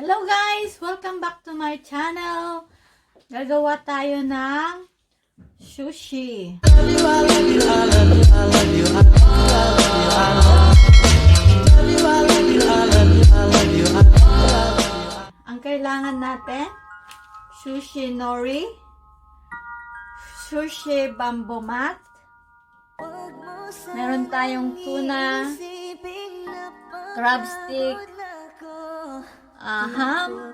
Hello guys! Welcome back to my channel. Gagawa tayo ng sushi. Ang kailangan natin, sushi nori, sushi bamboo mat, meron tayong tuna, crab stick, ham,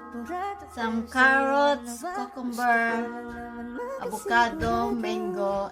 some carrots, cucumber, avocado, mango,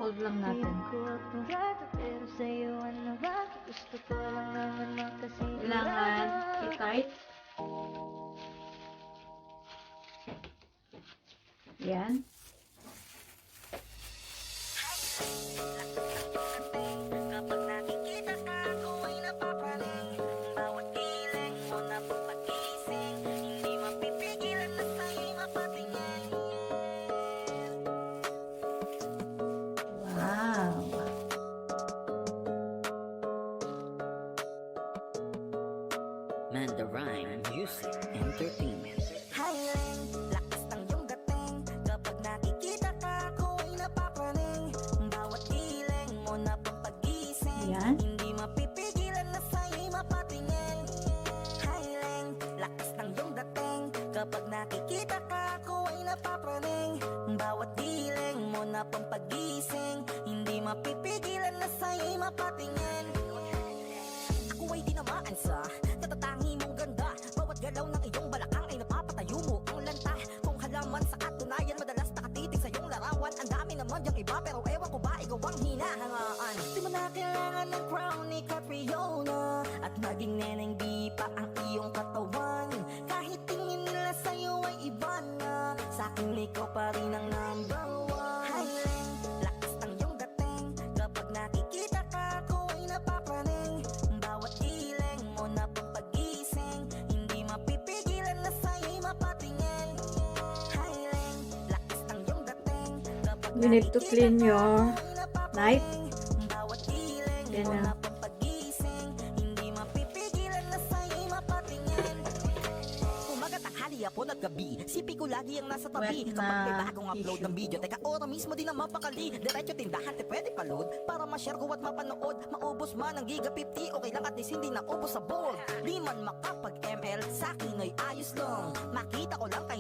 hold lang natin. Kailangan i-tight. Yan. Mandarin Music Entertainment. Highland, lakas ng iyong dating. Kapag nakikita ka, ako ay napapraning. Bawat iling mo na pampagising. Yan. Hindi mapipigilan na sa'yo'y mapatingin. Highland, lakas ng iyong dating. Kapag nakikita ka, ako ay napapraning. Bawat iling mo na pampagising. Hindi mapipigilan na sa'yo'y mapatingin. Ako ay tinamaan sa natatangi mong ganda. Bawat galaw ng iyong balakang ay napapatayo mo ang lanta. Kung halaman sa katunayan, madalas nakatitig sa iyong larawan. Ang dami naman diyang iba, pero ewan ko ba ikaw ang hinahangaan. Di mo na kailangan ng crown ni Catriona, at maging neneng di pa ang iyong katawan. Kahit tingin nila sa'yo ay iba na, sa'kin ikaw pa rin ang number one. Highland, lakas ng iyong dating. Kapag nakikita ka, ako ay napapraning. Bawat iling mo na pampagising. Hindi mapipigilan na sa'yo'y mapatingin. Highland, lakas ng iyong dating. Kapag You need to clean your knife. bawat iling mo Ganun. na pampagising. Hindi mapipigilan na sa'yo'y mapatingin. Umaga, tanghali, hapon at gabi, sipi ko lagi ang nasa tabi. Wet Kapag may na bagong upload ng video, teka, ora mismo din ang mapakali. Diretso tindahan, te pwede pa-load para ma-share ko at mapanood. Maubos man ang giga 50, okay lang at least hindi na ubos sa bold. Di man makapag ML, sa'kin ay ayos lang. Makita ko lang kay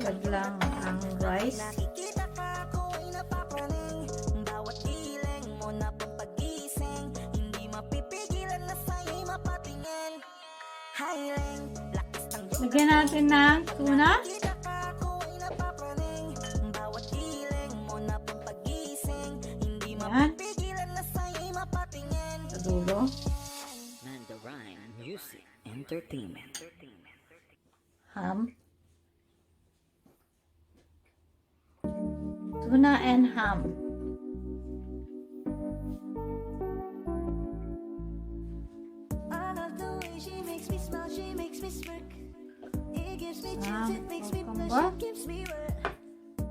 Wag lang ang rice. Nakikita ka ako ay napapraning. Bawat giling mo na pampagising, hindi mapipigilan na sa'yo'y mapatingin. Highling, lakas ng iyong Lagyan natin ng tuna. nakikita ka ako ay napapraning. Bawat giling mo na pampagising, hindi Yan. mapipigilan na sa'yo'y mapatingin. Sa dulo. Mandarin Music Entertainment. Ham. Tuna and ham. I love the way she makes me smile, she makes me smirk. It gives me chills, it makes me blush, it gives me wet.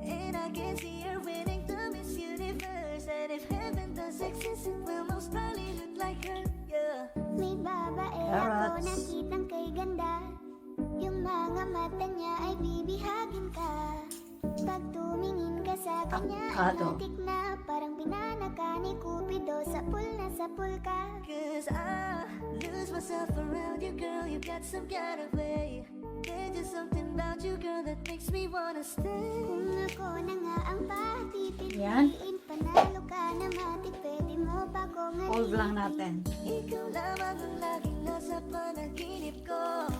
And I can see her winning the Miss Universe. And if heaven does exist, it will most probably look like her, yeah. May babae ako Carrots. nakitang kay ganda. Yung mga mata niya ay bibihagin ka. Pag tumingin ka sa kanya ay Avocado. matik na. Parang pinana ka ni Cupido. Sapul na sapul ka. Cause I lose myself around you, girl. You got some kind of way. There's just something about you, girl, that makes me wanna stay. Kung ako na nga ang Yan. papipiliin, panalo ka na matik. Pwede mo pa kong Hold lang natin. Ikaw lamang ang laging nasa panaginip ko.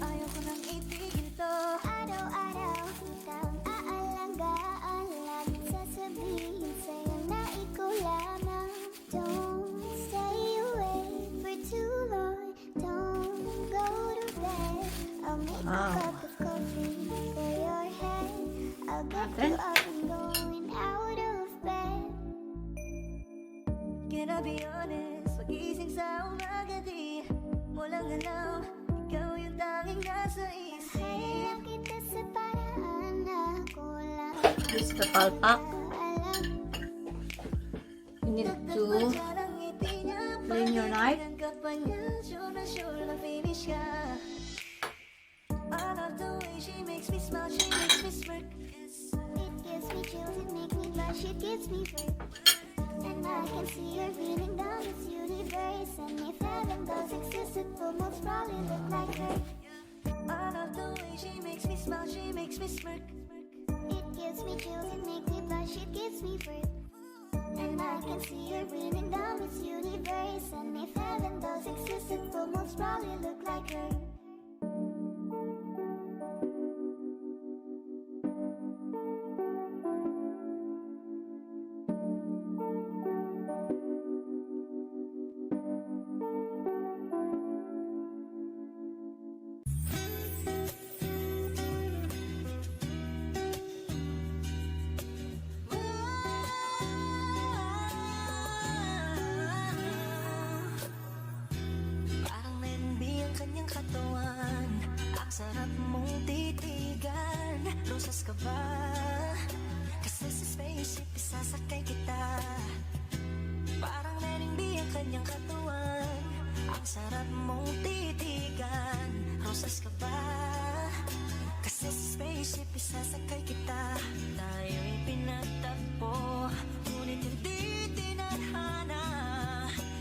Ayaw ko nang itigil to. Araw-araw kitang aalagaan. Laging sasabihin sa'yo na ikaw lamang. Don't stay away for too long. Don't go to bed. I'll make a cup of coffee for your head. I'll get you up and going out of bed. Can I be honest? Pagising sa umaga di mo lang alam. Ikaw yung tanging nasa isip. Kaya kita sa paraan na ako lang Use the palpak. alam. You need to clean your knife. I love the way she makes me smile, she makes me smirk. It gives me chills, it makes me blush, it gives me hurt. And I can see her feeling down this universe. And if heaven does exist, it will most probably look like her. I love the way she makes me smile, she makes me smirk. It gives me chills, it makes me blush, it gives me hurt. And I can see her breathing down this universe. And if heaven does exist, it will most probably look like her. Parang nenbi ang kanyang katawan. Ang sarap mong titigan. Rosas ka ba? Kasi sa spaceship isasakay kita. Parang nenbi ang kanyang katawan. Ang sarap mong titigan. Rosas ka ba? Kasi sa spaceship isasakay kita. Tayo'y pinagtagpo, ngunit hindi tinadhana.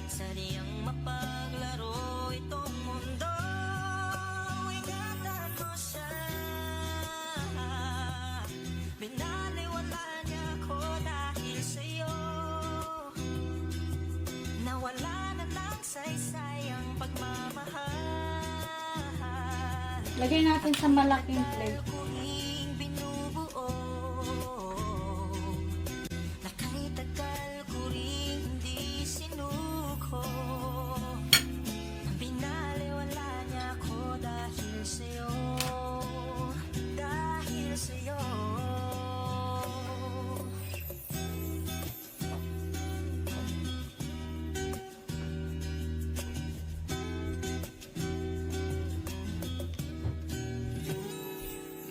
Sadyang mapaglaro itong mundo. Ingatan mo siya. Binaliwala niya ako dahil sa'yo. Nawala na ng saysay ang pagmamahal. Lagay natin sa malaking plate. Muling binubuo na kahit tagal ko rin hindi sinuko. Binaliwala niya ako dahil sa'yo. Dahil sa'yo.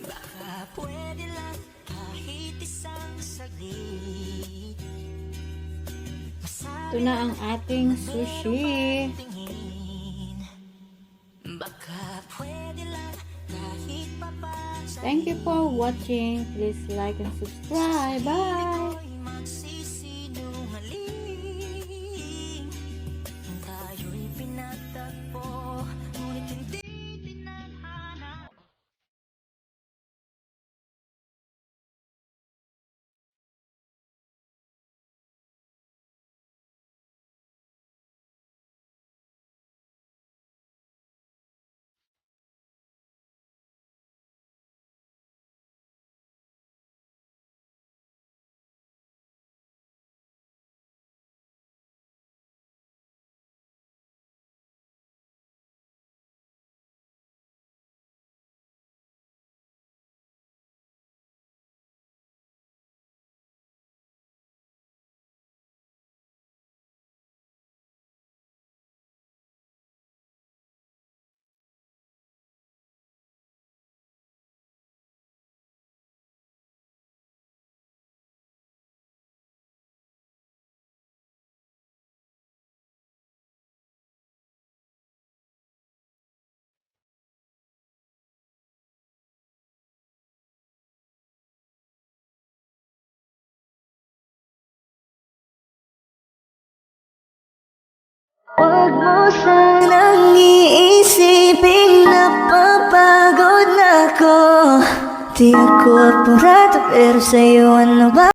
Baka pwede lang kahit isang saglit. Ito na ang ating sushi. Tingin. Baka pwede lang kahit papasa. Thank you for watching. Please like and subscribe. Bye! Ako'y Wag mo sanang iisipin napapagod na ako. Di ako apurado pero sa'yo ano ba?